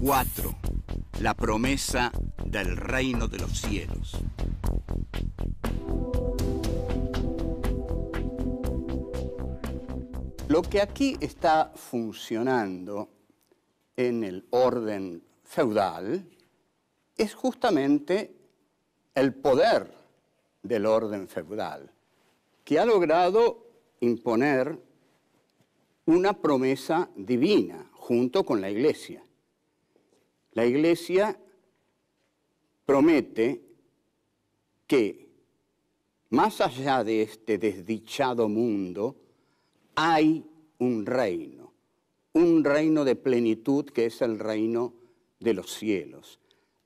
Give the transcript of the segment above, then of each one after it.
4. La promesa del reino de los cielos. Lo que aquí está funcionando en el orden feudal es justamente el poder del orden feudal, que ha logrado imponer una promesa divina junto con la Iglesia. La Iglesia promete que más allá de este desdichado mundo hay un reino de plenitud que es el reino de los cielos.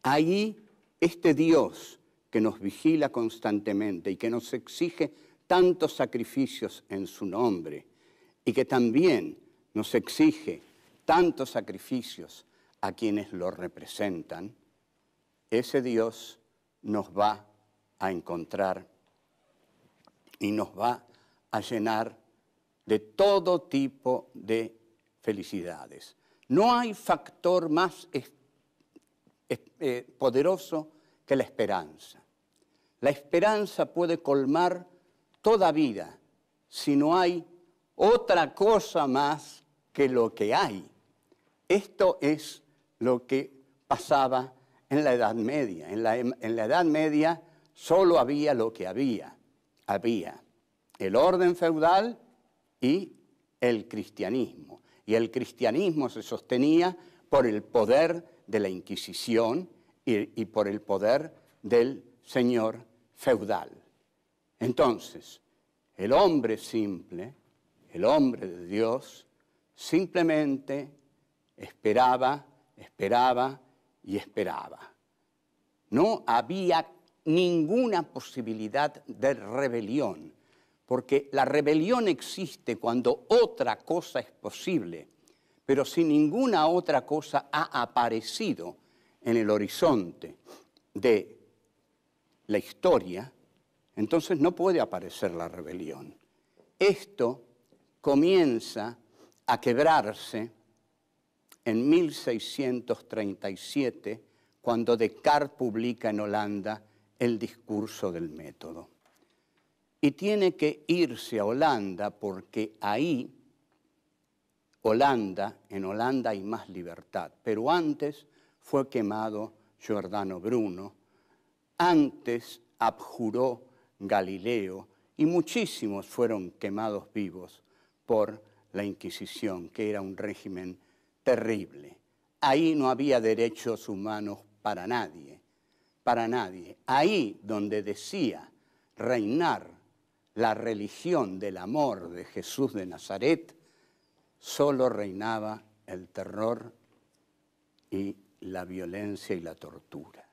Allí este Dios que nos vigila constantemente y que nos exige tantos sacrificios en su nombre y que también nos exige tantos sacrificios a quienes lo representan, ese Dios nos va a encontrar y nos va a llenar de todo tipo de felicidades. No hay factor más poderoso que la esperanza. La esperanza puede colmar toda vida si no hay otra cosa más que lo que hay. Esto es lo que pasaba en la Edad Media. En la Edad Media solo había lo que había. Había el orden feudal y el cristianismo. Y el cristianismo se sostenía por el poder de la Inquisición y por el poder del señor feudal. Entonces, el hombre simple, el hombre de Dios, simplemente esperaba y esperaba. No había ninguna posibilidad de rebelión, porque la rebelión existe cuando otra cosa es posible, pero si ninguna otra cosa ha aparecido en el horizonte de la historia, entonces no puede aparecer la rebelión. Esto comienza a quebrarse en 1637, cuando Descartes publica en Holanda el discurso del método. Y tiene que irse a Holanda porque ahí, en Holanda hay más libertad. Pero antes fue quemado Giordano Bruno, antes abjuró Galileo y muchísimos fueron quemados vivos por la Inquisición, que era un régimen terrible. Ahí no había derechos humanos para nadie, para nadie. Ahí donde decía reinar la religión del amor de Jesús de Nazaret, solo reinaba el terror y la violencia y la tortura.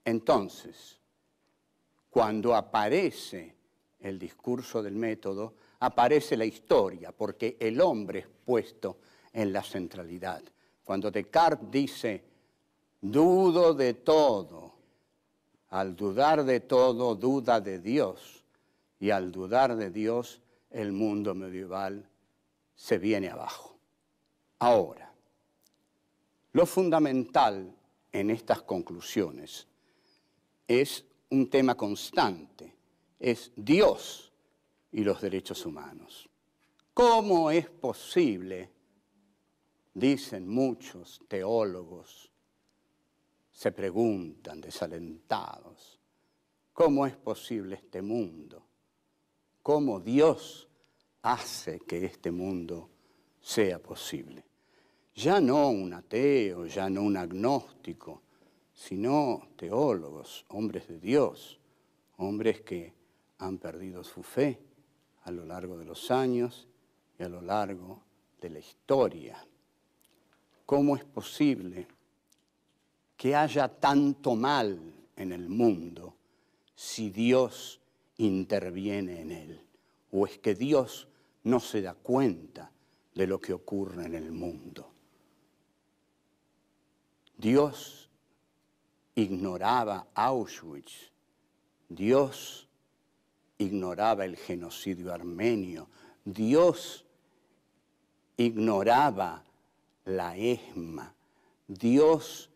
Entonces, cuando aparece el discurso del método, aparece la historia, porque el hombre es puesto en la centralidad. Cuando Descartes dice, dudo de todo, al dudar de todo, duda de Dios, y al dudar de Dios, el mundo medieval se viene abajo. Ahora, lo fundamental en estas conclusiones es un tema constante, es Dios y los derechos humanos. ¿Cómo es posible, dicen muchos teólogos, se preguntan desalentados, cómo es posible este mundo? ¿Cómo Dios hace que este mundo sea posible? Ya no un ateo, ya no un agnóstico, sino teólogos, hombres de Dios, hombres que han perdido su fe a lo largo de los años y a lo largo de la historia. ¿Cómo es posible que haya tanto mal en el mundo si Dios interviene en él? ¿O es que Dios no se da cuenta de lo que ocurre en el mundo? Dios ignoraba Auschwitz, Dios ignoraba el genocidio armenio, Dios ignoraba la ESMA. Dios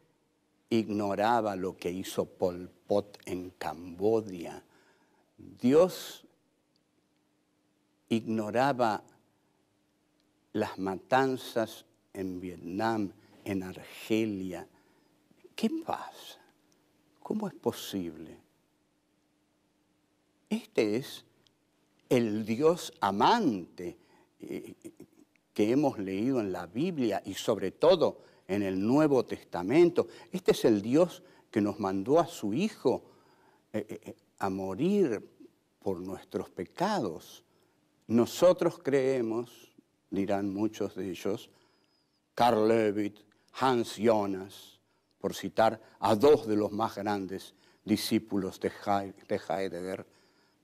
ignoraba lo que hizo Pol Pot en Camboya. Dios ignoraba las matanzas en Vietnam, en Argelia. ¿Qué pasa? ¿Cómo es posible? Este es el Dios amante que hemos leído en la Biblia y sobre todo en el Nuevo Testamento. Este es el Dios que nos mandó a su Hijo a morir por nuestros pecados. Nosotros creemos, dirán muchos de ellos, Carl Levitt, Hans Jonas, por citar a dos de los más grandes discípulos de Heidegger,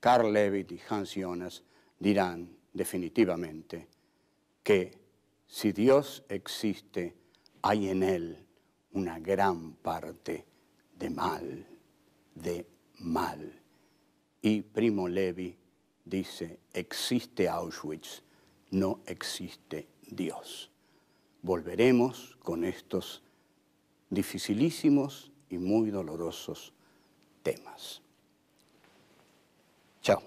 Carl Levitt y Hans Jonas, dirán definitivamente que si Dios existe, hay en él una gran parte de mal, Y Primo Levi dice, existe Auschwitz, no existe Dios. Volveremos con estos dificilísimos y muy dolorosos temas. Chao.